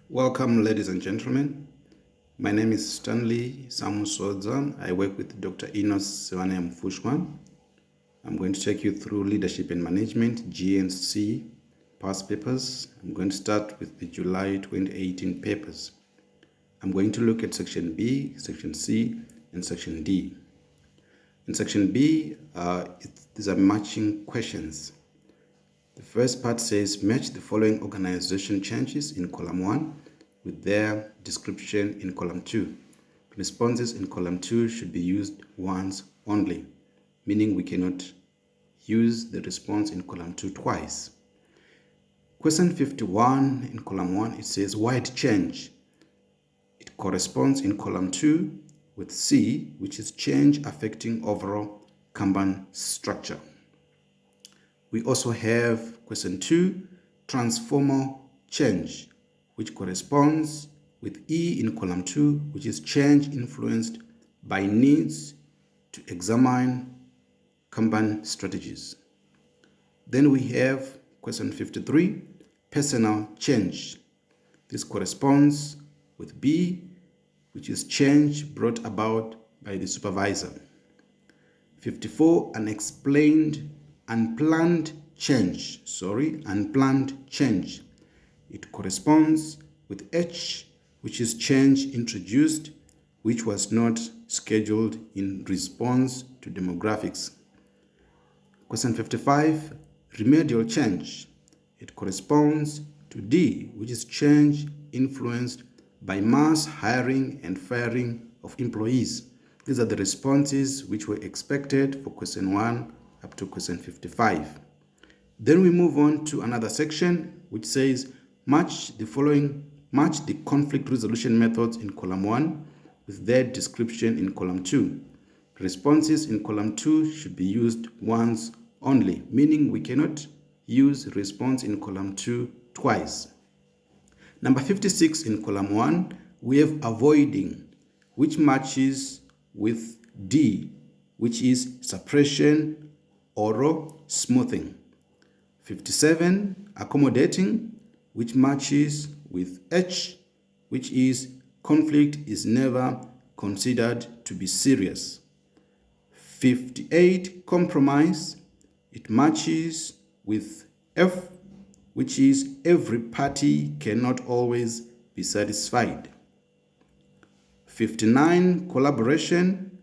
Welcome, ladies and gentlemen. My name is Stanley Samusodza. I work with Dr. Enos Mfushwan. I'm going to take you through Leadership and Management, GNC, past papers. I'm going to start with the July 2018 papers. I'm going to look at Section B, Section C, and Section D. In Section B, these are matching questions. The first part says, match the following organization changes in column 1 with their description in column 2. Responses in column 2 should be used once only, meaning we cannot use the response in column 2 twice. Question 51 in column 1, it says wide change. It corresponds in column 2 with C, which is change affecting overall Kanban structure. We also have question 2, transformer change, which corresponds with E in column 2, which is change influenced by needs to examine Kanban strategies. Then we have question 53, personnel change. This corresponds with B, which is change brought about by the supervisor. 54, unplanned change. It corresponds with H, which is change introduced, which was not scheduled in response to demographics. Question 55, remedial change. It corresponds to D, which is change influenced by mass hiring and firing of employees. These are the responses which were expected for question 1 up to question 55. Then we move on to another section which says match the conflict resolution methods in column 1 with their description in column 2. Responses in column 2 should be used once only, meaning we cannot use response in column 2 twice. Number 56 in column 1, we have avoiding, which matches with D, which is suppression or smoothing. 57, accommodating, which matches with H, which is conflict is never considered to be serious. 58, compromise, it matches with F, which is every party cannot always be satisfied. 59, collaboration,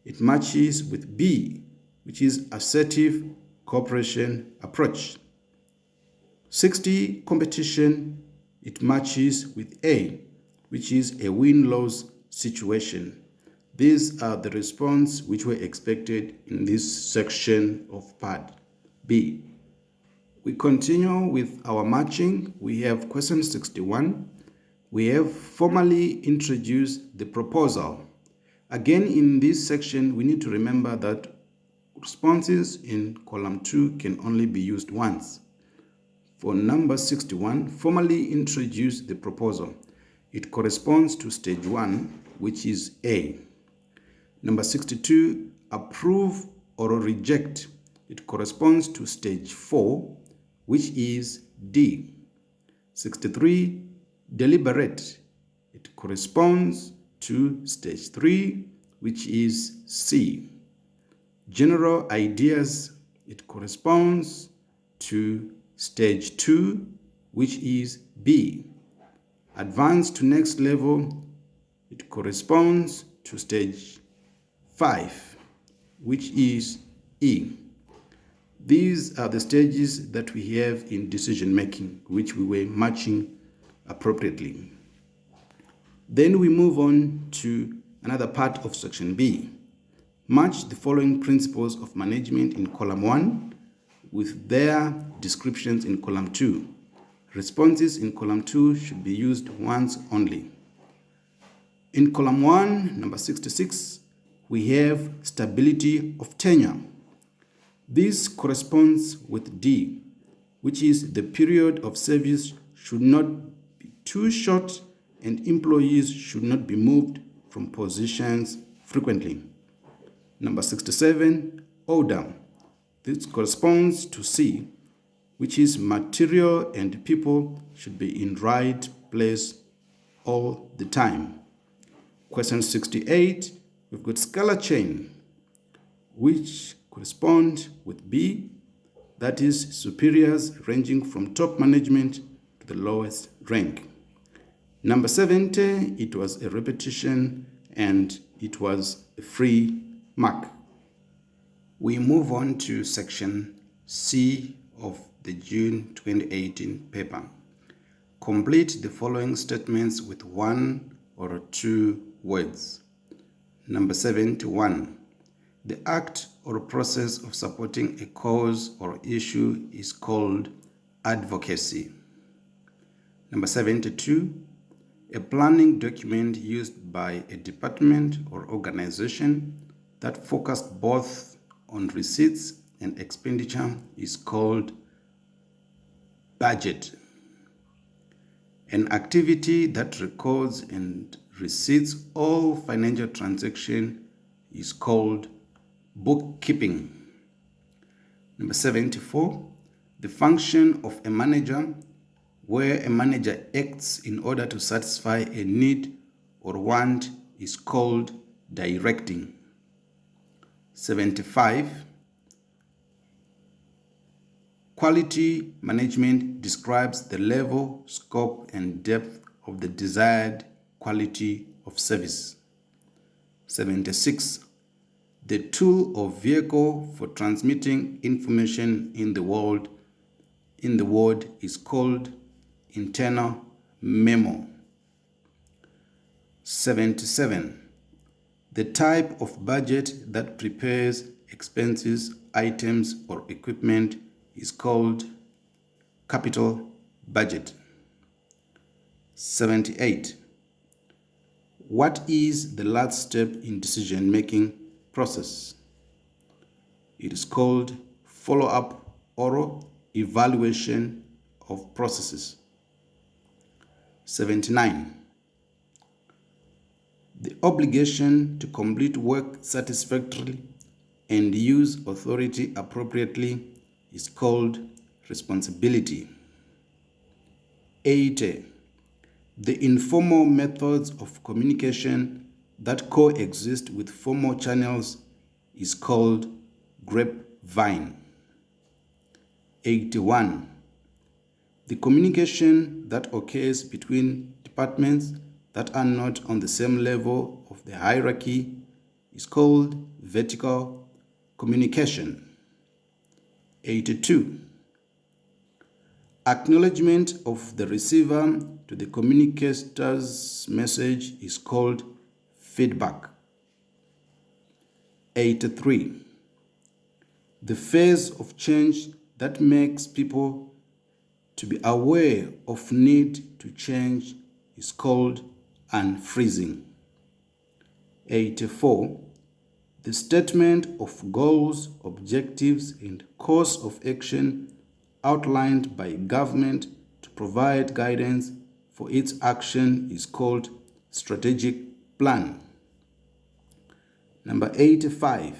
it matches with B, which is assertive cooperation approach. 60, competition, it matches with A, which is a win-lose situation. These are the response which were expected in this section of part B. We continue with our matching. We have question 61. We have formally introduced the proposal. Again, in this section, we need to remember that responses in column 2 can only be used once. For number 61, formally introduce the proposal. It corresponds to stage 1, which is A. Number 62, approve or reject. It corresponds to stage 4, which is D. 63, deliberate. It corresponds to stage 3, which is C. General ideas, it corresponds to stage 2, which is B. Advance to next level, it corresponds to stage 5, which is E. These are the stages that we have in decision making, which we were matching appropriately. Then we move on to another part of section B. Match the following principles of management in column 1 with their descriptions in column 2. Responses in column 2 should be used once only. In column 1, number 66, we have stability of tenure. This corresponds with D, which is the period of service should not be too short and employees should not be moved from positions frequently. Number 67, order. This corresponds to C, which is material and people should be in right place all the time. Question 68, we've got scalar chain, which correspond with B, that is superiors ranging from top management to the lowest rank. Number 70, it was a repetition and it was a free mark. We move on to section C of the June 2018 paper. Complete the following statements with one or two words. Number 71. The act or process of supporting a cause or issue is called advocacy. Number 72. A planning document used by a department or organization that focused both on receipts and expenditure is called budget. An activity that records and receipts all financial transactions is called bookkeeping. Number 74. The function of a manager, where a manager acts in order to satisfy a need or want, is called directing. 75. Quality management describes the level, scope, and depth of the desired quality of service. 76. The tool or vehicle for transmitting information in the world is called internal memo. 77. The type of budget that prepares expenses, items, or equipment is called capital budget. 78. What is the last step in decision-making process? It is called follow-up or evaluation of processes. 79. The obligation to complete work satisfactorily and use authority appropriately is called responsibility. 80. The informal methods of communication that coexist with formal channels is called grapevine. 81. The communication that occurs between departments that are not on the same level of the hierarchy is called vertical communication. 82. Acknowledgement of the receiver to the communicator's message is called feedback. 83. The phase of change that makes people to be aware of need to change is called unfreezing. 84. The statement of goals, objectives, and course of action outlined by government to provide guidance for its action is called strategic plan. Number 85.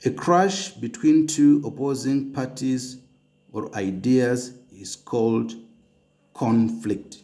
A clash between two opposing parties or ideas is called conflict.